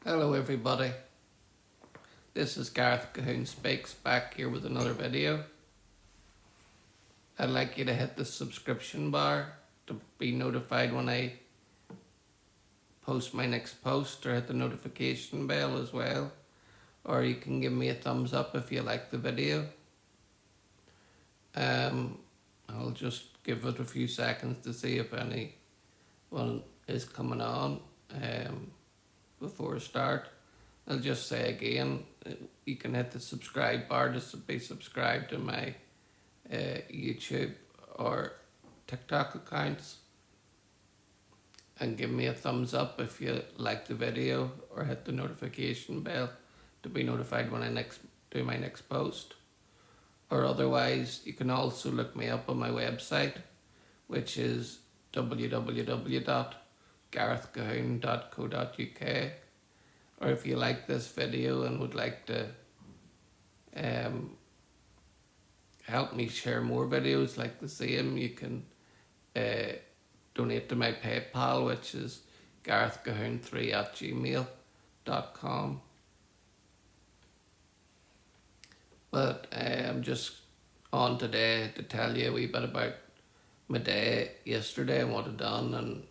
Hello everybody, this is Gareth Cahoon Speaks back here with another video. I'd like you to hit the subscription bar to be notified when I post my next post, or hit the notification bell as well, or you can give me a thumbs up if you like the video. I'll just give it a few seconds to see if anyone is coming on before I start. I'll just say again, you can hit the subscribe bar to be subscribed to my YouTube or TikTok accounts, and give me a thumbs up if you like the video, or hit the notification bell to be notified when I do my next post. Or otherwise, you can also look me up on my website, which is www.garethcahoon.co.uk. Or if you like this video and would like to help me share more videos like the same, you can donate to my PayPal, which is garethcahoon3@gmail.com. But I'm just on today to tell you a wee bit about my day yesterday and what I've done, and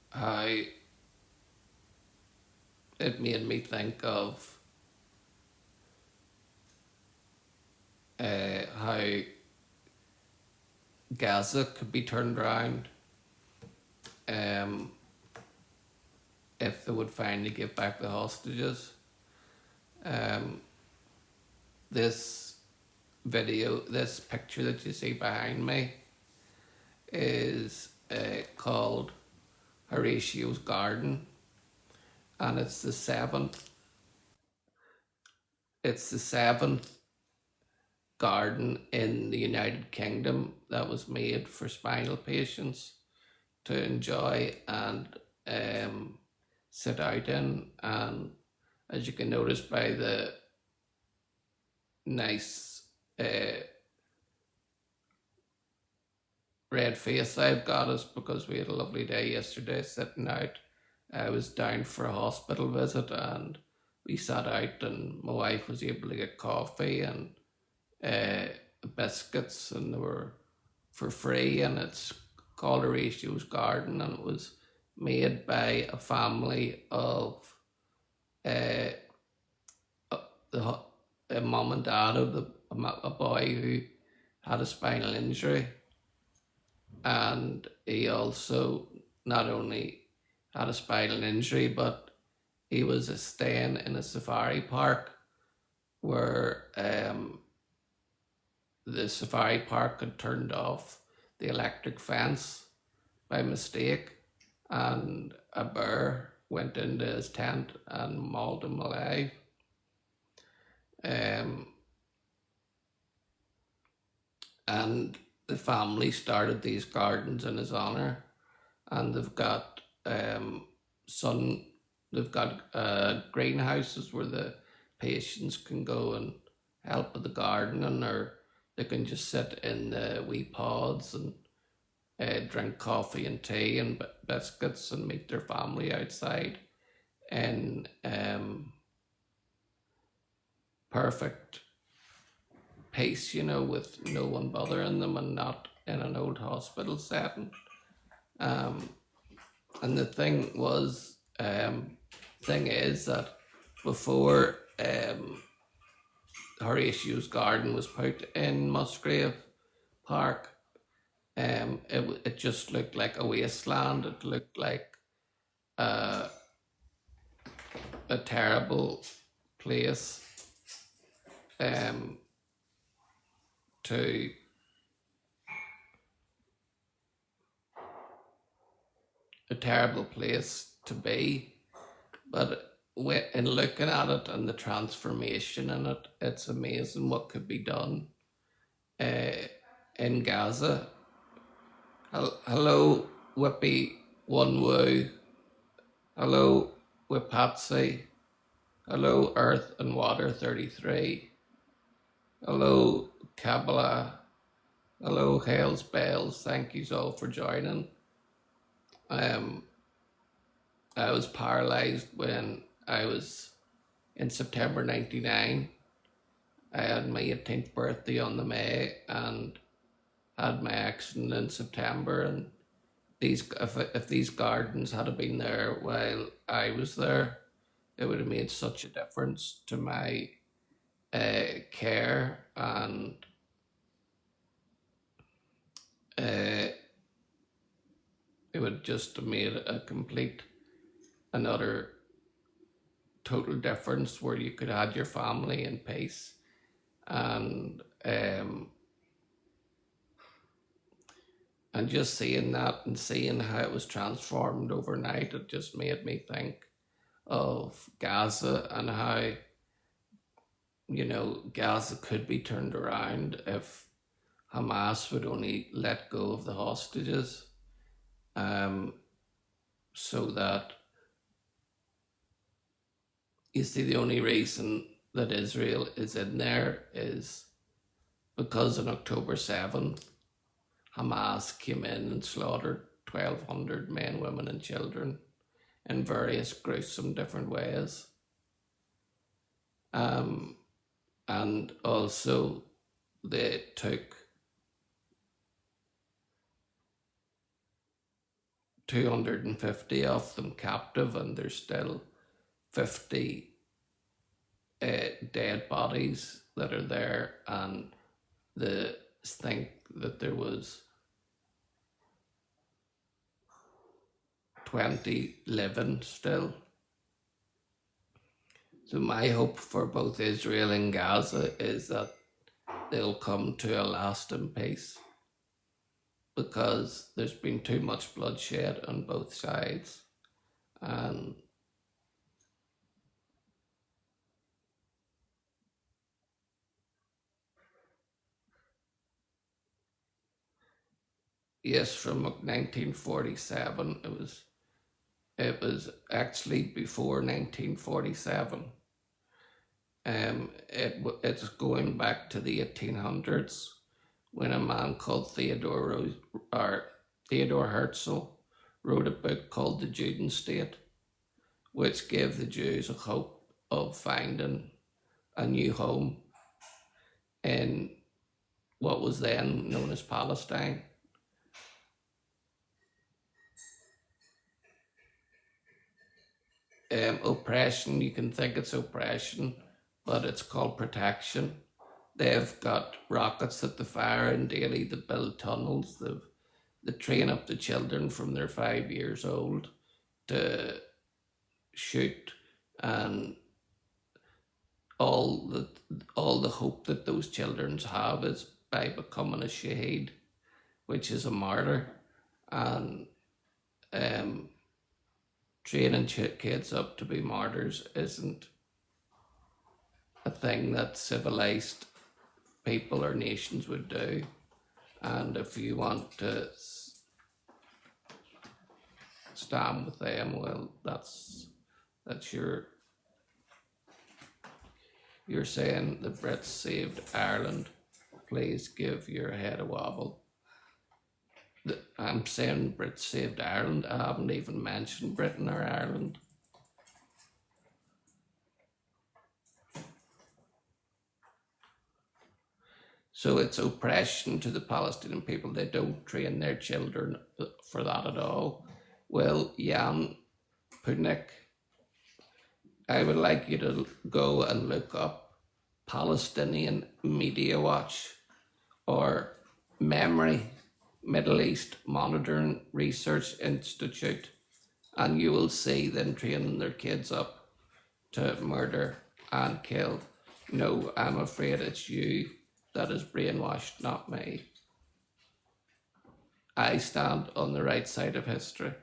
how it made me think of how Gaza could be turned around if they would finally give back the hostages. This picture that you see behind me is called Horatio's Garden, and it's the seventh garden in the United Kingdom that was made for spinal patients to enjoy and sit out in. And as you can notice by the nice red face I've got, is because we had a lovely day yesterday sitting out. I was down for a hospital visit, and we sat out, and my wife was able to get coffee and biscuits, and they were for free. And it's called Horatio's Garden, and it was made by a family of a mum and dad of a boy who had a spinal injury, and he also not only had a spinal injury, but he was staying in a safari park where the safari park had turned off the electric fence by mistake, and a bear went into his tent and mauled him alive. And the family started these gardens in his honor, and they've got greenhouses where the patients can go and help with the gardening, or they can just sit in the wee pods and drink coffee and tea and biscuits and meet their family outside in perfect pace, with no one bothering them, and not in an old hospital setting. And the thing is that before Horatio's Garden was put in Musgrave Park, it just looked like a wasteland. It looked like a terrible place to be. But in looking at it and the transformation in it, it's amazing what could be done in Gaza. Hello, Whippy One Woo. Hello, Whipatsy. Hello, Earth and Water 33. Hello, Kabbalah. Hello, Hails Bells. Thank you all for joining. I was paralysed when I was in September '99. I had my 18th birthday on the May and had my accident in September. And if these gardens had been there while I was there, it would have made such a difference to my care, and uh, it would just have made a complete another total difference where you could have your family in peace. And just seeing that and seeing how it was transformed overnight, it just made me think of Gaza and how, Gaza could be turned around if Hamas would only let go of the hostages, um, so that, you see, the only reason that Israel is in there is because on October 7th, Hamas came in and slaughtered 1,200 men, women, and children in various gruesome different ways. And also, they took 250 of them captive, and there's still 50 dead bodies that are there. And they think that there was 20 living still. So my hope for both Israel and Gaza is that they'll come to a lasting peace, because there's been too much bloodshed on both sides. And yes, from 1947, it was actually before 1947. It's going back to the 1800s, when a man called Theodor Herzl wrote a book called The Judenstate, which gave the Jews a hope of finding a new home in what was then known as Palestine. Oppression, you can think it's oppression, but it's called protection. They've got rockets that they fire in daily, they build tunnels, they train up the children from they're 5 years old to shoot, and all the hope that those children have is by becoming a shaheed, which is a martyr. And training kids up to be martyrs isn't a thing that civilized people or nations would do. And if you want to stand with them, well, that's you're saying the Brits saved Ireland. Please give your head a wobble. I'm saying Brits saved Ireland. I haven't even mentioned Britain or Ireland. So it's oppression to the Palestinian people. They don't train their children for that at all. Well, Jan Pudnik, I would like you to go and look up Palestinian Media Watch or MEMRI, Middle East Monitoring Research Institute, and you will see them training their kids up to murder and kill. No, I'm afraid it's you that is brainwashed, not me. I stand on the right side of history.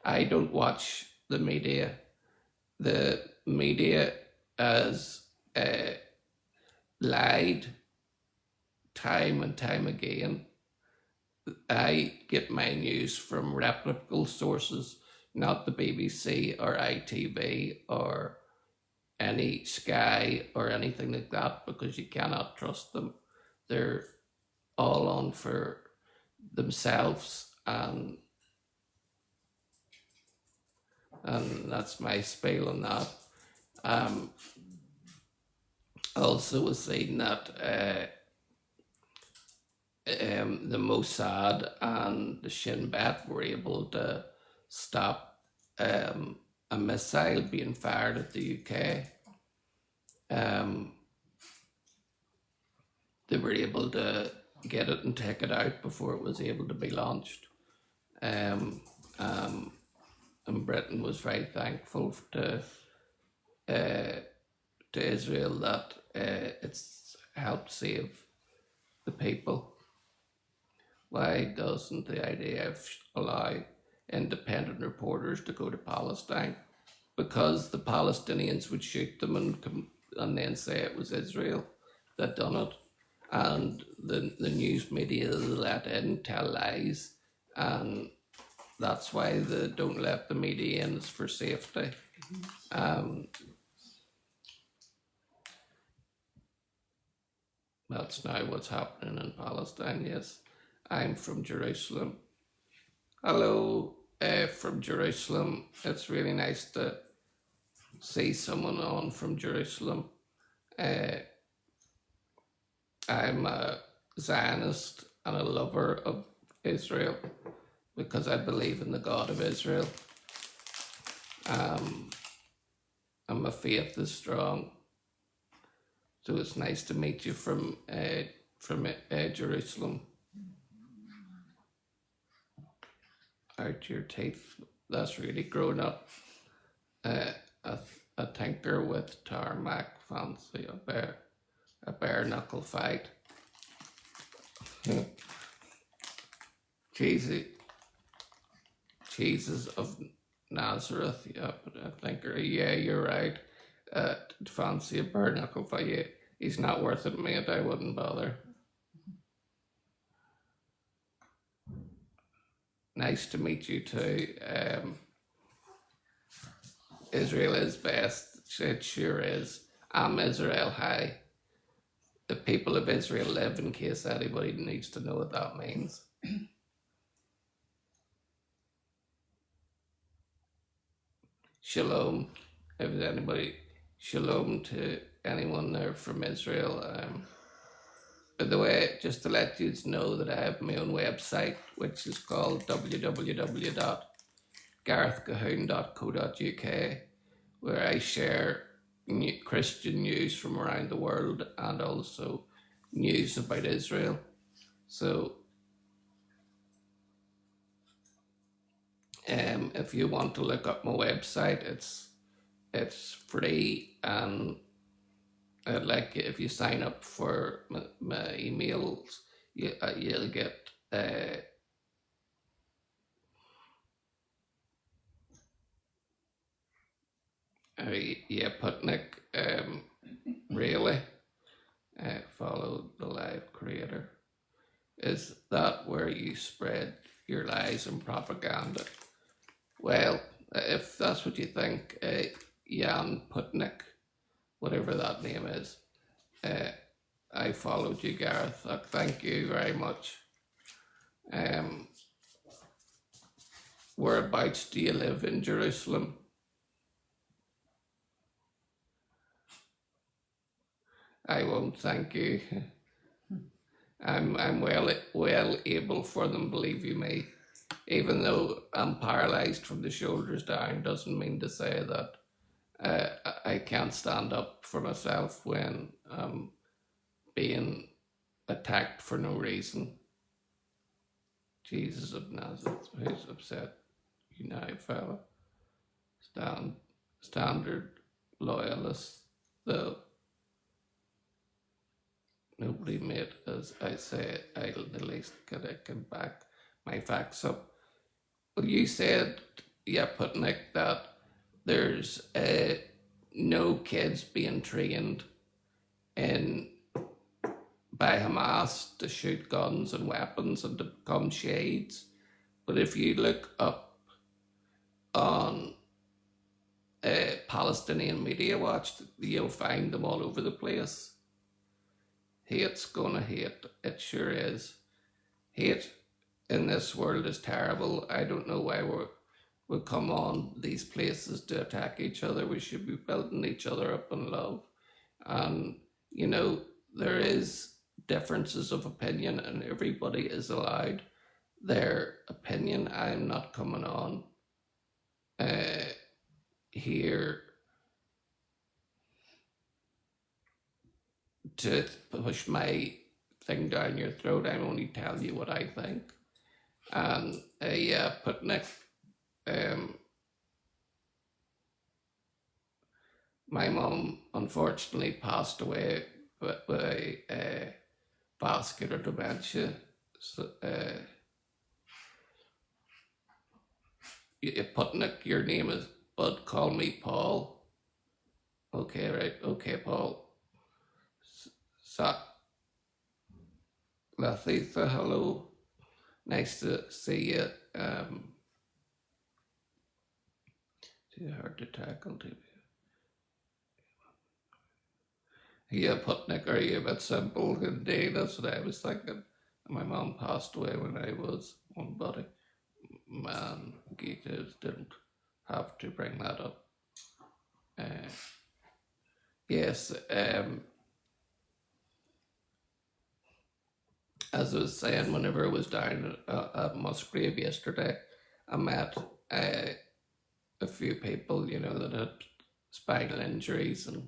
I don't watch the media. The media has lied time and time again. I get my news from reputable sources, not the BBC or ITV or any Sky or anything like that, because you cannot trust them. They're all on for themselves, and and that's my spiel on that. Um, also, was seen that the Mossad and the Shin Bet were able to stop a missile being fired at the UK. They were able to get it and take it out before it was able to be launched. Um, um, and Britain was very thankful to Israel that it's helped save the people. Why doesn't the IDF allow independent reporters to go to Palestine? Because the Palestinians would shoot them and then say it was Israel that done it. And the news media let in tell lies, and that's why they don't let the media in, it's for safety. That's now what's happening in Palestine, yes. I'm from Jerusalem. Hello, from Jerusalem. It's really nice to see someone on from Jerusalem. I'm a Zionist and a lover of Israel because I believe in the God of Israel. And my faith is strong. So it's nice to meet you from Jerusalem. Out your teeth. That's really grown up. A tinker with tarmac, fancy a bare knuckle fight. Jesus of Nazareth, yeah, but a tinker. Yeah, you're right. Fancy a bare knuckle fight. Yeah, he's not worth it, mate. I wouldn't bother. Nice to meet you too. Israel is best. It sure is. I'm Israel High. The people of Israel live, in case anybody needs to know what that means. Shalom. If there's anybody, shalom to anyone there from Israel. By the way, just to let you know that I have my own website, which is called www.garethcahoon.co.uk, where I share Christian news from around the world and also news about Israel. So if you want to look up my website, it's free, and like if you sign up for my emails, you'll get Putnik, really. Follow the live creator. Is that where you spread your lies and propaganda? Well, if that's what you think, Jan Putnik, whatever that name is, I followed you, Gareth. Thank you very much. Whereabouts do you live in Jerusalem? I won't thank you. I'm well able for them, believe you me. Even though I'm paralysed from the shoulders down, doesn't mean to say that I can't stand up for myself when I'm being attacked for no reason. Jesus of Nazareth, who's upset you now, fella? Standard loyalist, though. Nobody made, as I say, I'll at least get back my facts up. Well, you said, Putnik, that there's no kids being trained by Hamas to shoot guns and weapons and to become shades. But if you look up on Palestinian Media Watch, you'll find them all over the place. Hate's gonna hate. It sure is. Hate in this world is terrible. I don't know why would come on these places to attack each other. We should be building each other up in love. And, you know, there is differences of opinion, and everybody is allowed their opinion. I'm not coming on uh, here to push my thing down your throat. I'm only telling you what I think. And yeah, Putnik, um, my mum unfortunately passed away by vascular dementia. So, Putnik, your name is Bud. Call me Paul. Okay, right. Okay, Paul. Sa Lathitha, hello. Nice to see you. Too hard to tackle, too. Yeah, Putnik, are you a bit simple indeed? That's what I was thinking. My mom passed away when I was one buddy. Man, Gita didn't have to bring that up. Uh, yes, as I was saying, whenever I was down at Musgrave yesterday, I met a few people, you know, that had spinal injuries, and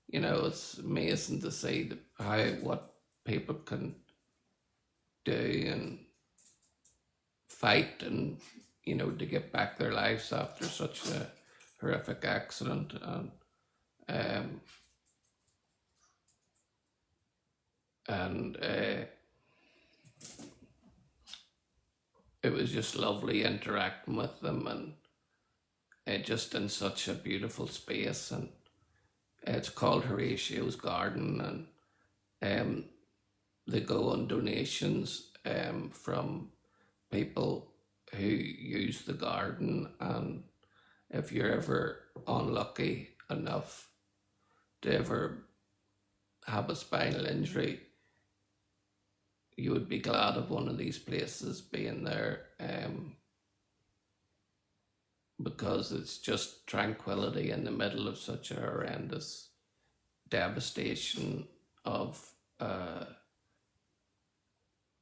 you know, it's amazing to see how what people can do and fight, and you know, to get back their lives after such a horrific accident. Um, and it was just lovely interacting with them, and just in such a beautiful space. And it's called Horatio's Garden, and they go on donations from people who use the garden. And if you're ever unlucky enough to ever have a spinal injury, you would be glad of one of these places being there, because it's just tranquility in the middle of such a horrendous devastation of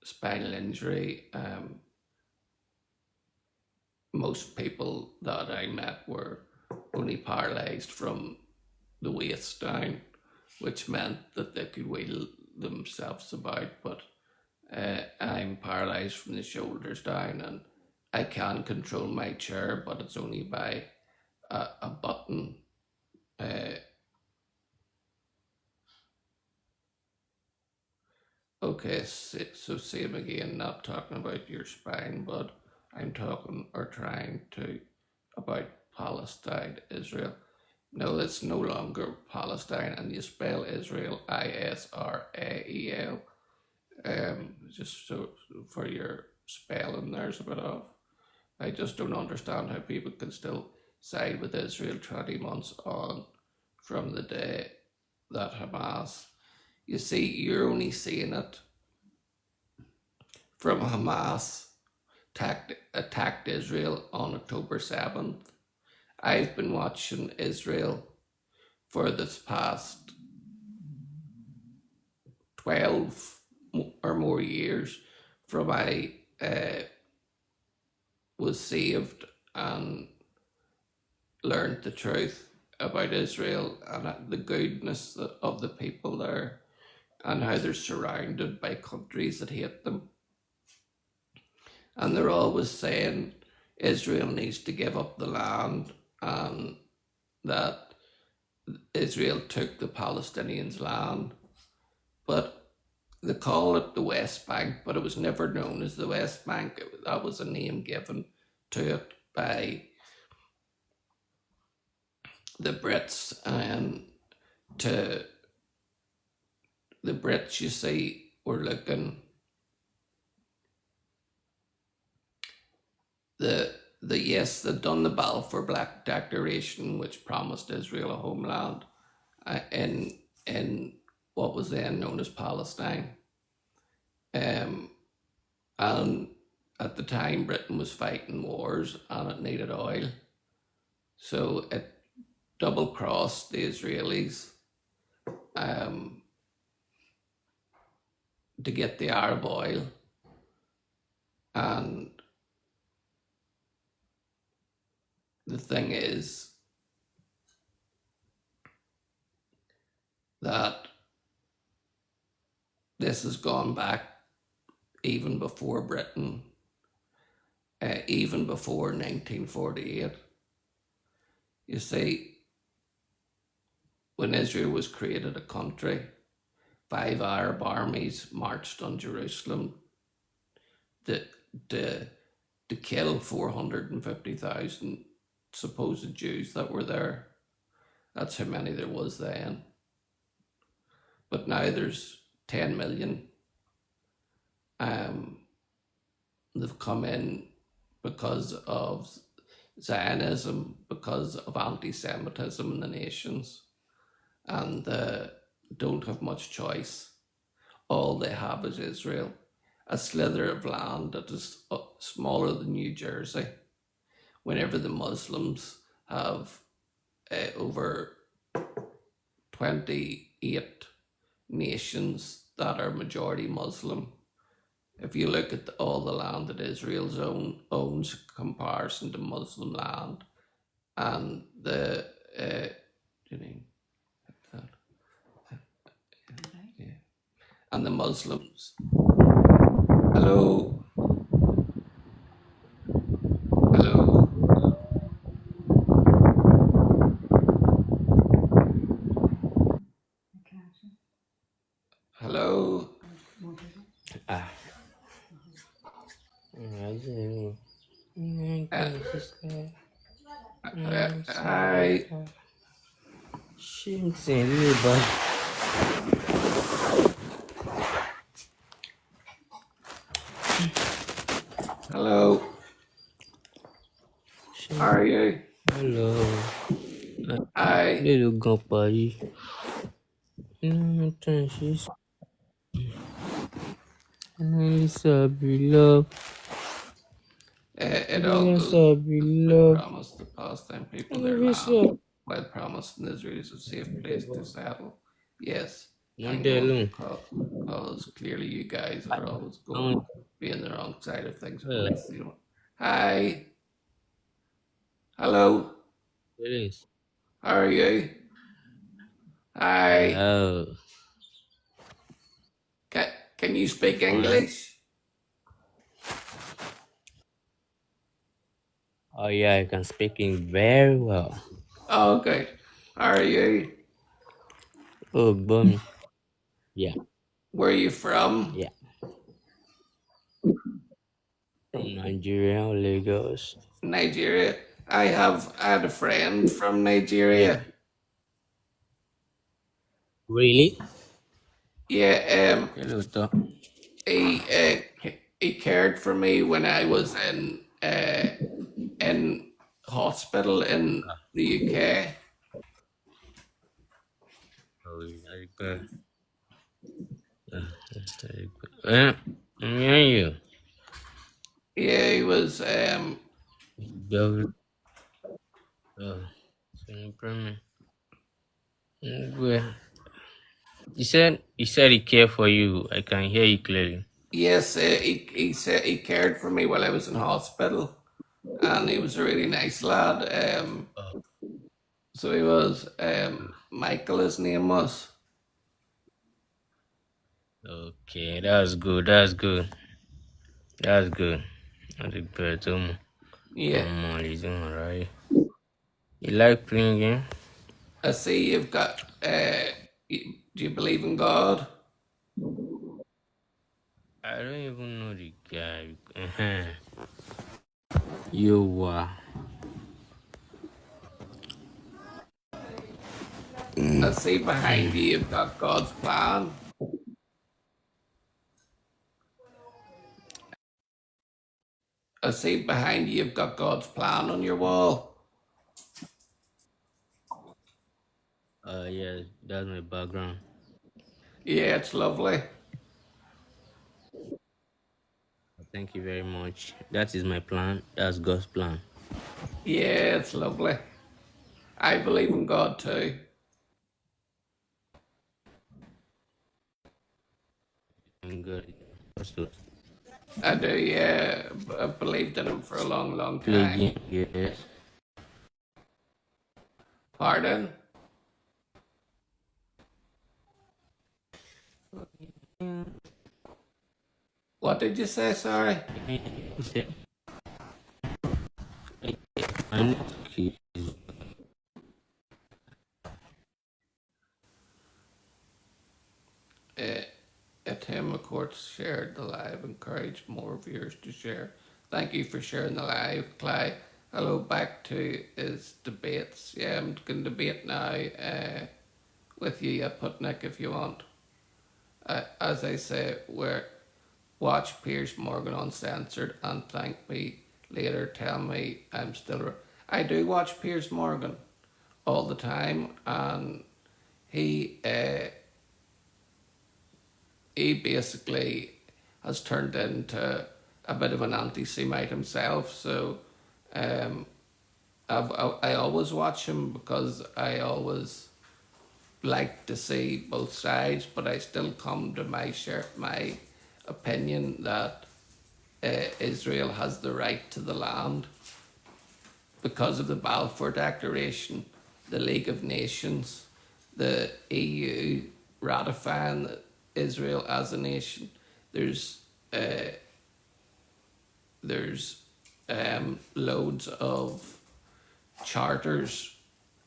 spinal injury. Most people that I met were only paralysed from the waist down, which meant that they could wheel themselves about. But I'm paralysed from the shoulders down, and I can control my chair, but it's only by a button. Okay, so same again, not talking about your spine, but I'm talking or trying to about Palestine, Israel. No, it's no longer Palestine, and you spell Israel Israel. Just so for your spelling, there's a bit off. I just don't understand how people can still side with Israel 20 months on from the day that Hamas. You see, you're only seeing it from Hamas attacked Israel on October 7th. I've been watching Israel for this past 12 or more years from I was saved and learned the truth about Israel and the goodness of the people there, and how they're surrounded by countries that hate them. And they're always saying Israel needs to give up the land, and that Israel took the Palestinians' land. But they call it the West Bank, but it was never known as the West Bank. That was a name given to it by the Brits, and to the Brits, you see, were looking yes, they'd done the Balfour Black Declaration, which promised Israel a homeland in what was then known as Palestine, and at the time, Britain was fighting wars and it needed oil. So it double crossed the Israelis um, to get the Arab oil. And the thing is that this has gone back even before Britain, even before 1948. You see, when Israel was created a country, 5 Arab armies marched on Jerusalem to, to, to kill 450,000 supposed Jews that were there. That's how many there was then. But now there's 10 million. They've come in because of Zionism, because of anti-Semitism in the nations, and don't have much choice. All they have is Israel, a slither of land that is smaller than New Jersey. Whenever the Muslims have over 28 nations that are majority Muslim. If you look at all the land that Israel owns in comparison to Muslim land, and the and the Muslims. Hello, hello. Hello. Ah. Hi. Hello. How are you? Hello. Hi. Little company. Lisa beloved. It all goes Lisa with beloved. promise to pastime people their land, while promising Israel is a safe place to settle. Yes, I'm going to because clearly you guys are always going to be on the wrong side of things. Police, you know. Hi. Hello. Feelings. How are you? Hi. Hello. Can you speak Fine. English? Oh yeah, I can speak in very well. Oh, okay. How are you? Oh, bummy. Yeah, Where are you from? yeah. From Nigeria, Lagos. Nigeria. I had a friend from Yeah. Nigeria. Really? Yeah, Hello, sir. he cared for me when I was in hospital in the UK. Oh, very good. Very good. I'm hearing you. Yeah, he was Very good. So, no problem. Well, you said he cared for you. I can hear you clearly. yes, he said he cared for me while I was in hospital, and he was a really nice lad. Oh, So he was Michael. His name was. okay, that's good. That's good. That's good. That's a good. Yeah, He's doing alright. You like playing game? I see you've got. Do you believe in God? I don't even know the guy. You I see behind you you've got God's plan. I see behind you you've got God's plan on your wall. yeah, that's my background. Yeah, it's lovely. Thank you very much. That is my plan. That's God's plan. Yeah, it's lovely. I believe in God too. I'm good. Also, I do, yeah. I've believed in Him for a long, long play time. game. Yes. Pardon? What did you say? Sorry. I'm not okay. Uh, Tim McCourt shared the live. Encourage more viewers to share. Thank you for sharing the live, Clay. Hello, back to his debates. Yeah, I'm going to debate now with you, Putnik, if you want. As I say, watch Piers Morgan Uncensored and thank me later. Tell me I'm still. I do watch Piers Morgan all the time, and he he basically has turned into a bit of an anti-Semite himself. So um, I always watch him because I always like to see both sides, but I still come to my opinion that Israel has the right to the land because of the Balfour Declaration, the League of Nations, the EU ratifying Israel as a nation. There's uh, there's loads of charters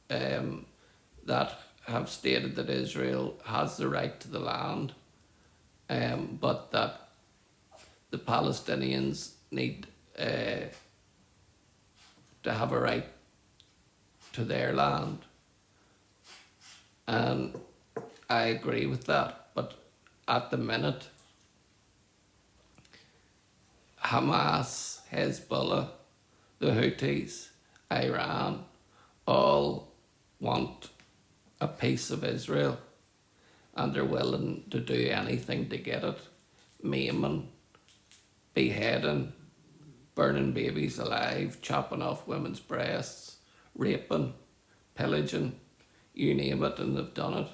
that have stated that Israel has the right to the land, but that the Palestinians need to have a right to their land. And I agree with that. But at the minute, Hamas, Hezbollah, the Houthis, Iran, all want a piece of Israel, and they're willing to do anything to get it. Maiming, beheading, burning babies alive, chopping off women's breasts, raping, pillaging, you name it, and they've done it.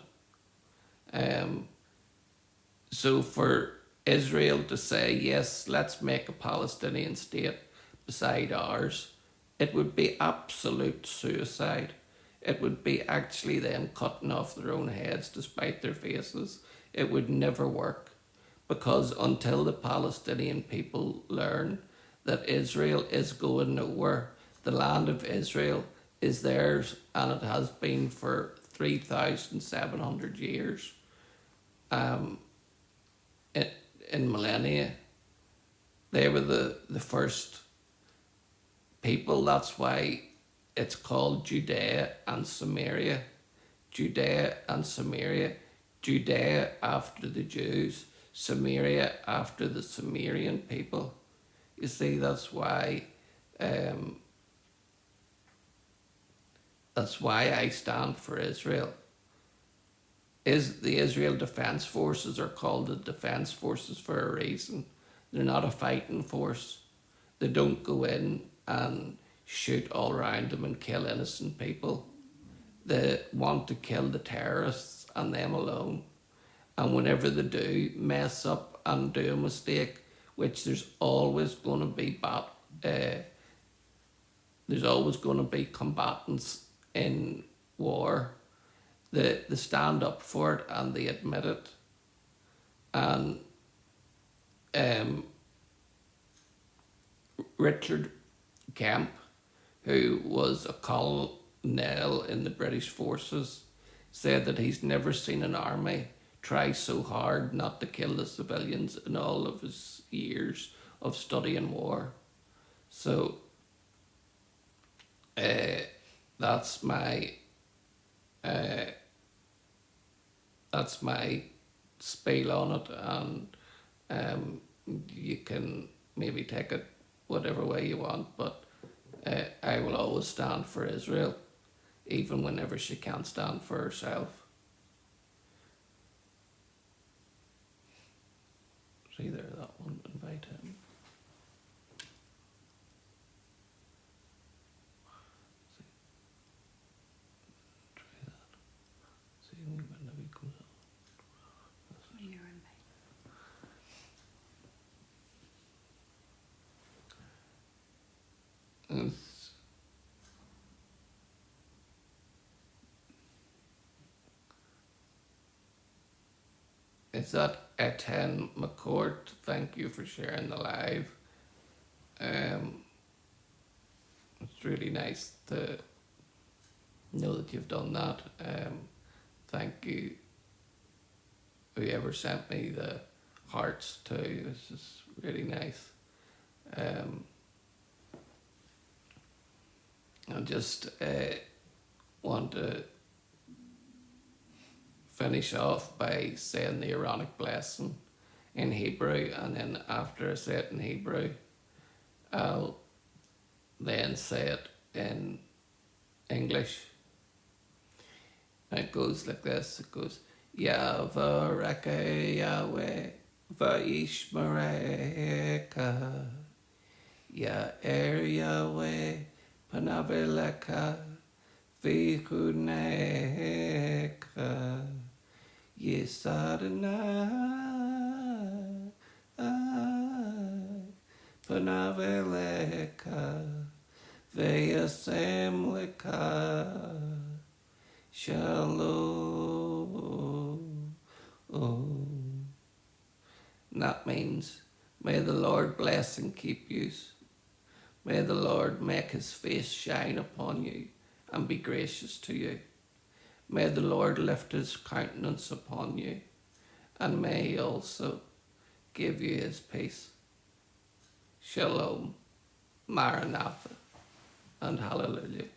So for Israel to say, yes, let's make a Palestinian state beside ours, it would be absolute suicide. It would be actually them cutting off their own heads to spite their faces. It would never work because until the Palestinian people learn that Israel is going nowhere, the land of Israel is theirs and it has been for 3,700 years. In millennia, they were the first people. That's why it's called Judea and Samaria. Judea and Samaria. Judea after the Jews, Samaria after the Sumerian people. You see, um, that's why I stand for Israel. Is the Israel Defence Forces are called the Defence Forces for a reason. They're not a fighting force. They don't go in and shoot all around them and kill innocent people. They want to kill the terrorists and them alone. And whenever they do mess up and do a mistake, which there's always going to be there's always going to be combatants in war. They stand up for it and they admit it. And Richard Kemp, who was a colonel in the British forces, said that he's never seen an army try so hard not to kill the civilians in all of his years of studying war. So that's my uh, that's my spiel on it, and you can maybe take it whatever way you want, but I will always stand for Israel, even whenever she can't stand for herself. See there, that one, invite him. is that Etienne McCourt. Thank you for sharing the live. It's really nice to know that you've done that. Thank you, whoever sent me the hearts too. This is really nice. I just want to finish off by saying the Aaronic blessing in Hebrew, and then after I say it in Hebrew, I'll then say it in English. And it goes like this. It goes, Yavareke Yahweh Vaishmareka Ya'er Yahweh Panaveleka Vihuneka Yisadonai Panaveleka Veyasemleka Shalom. And that means, may the Lord bless and keep you. May the Lord make his face shine upon you and be gracious to you. May the Lord lift his countenance upon you, and may he also give you his peace. Shalom, Maranatha, and hallelujah.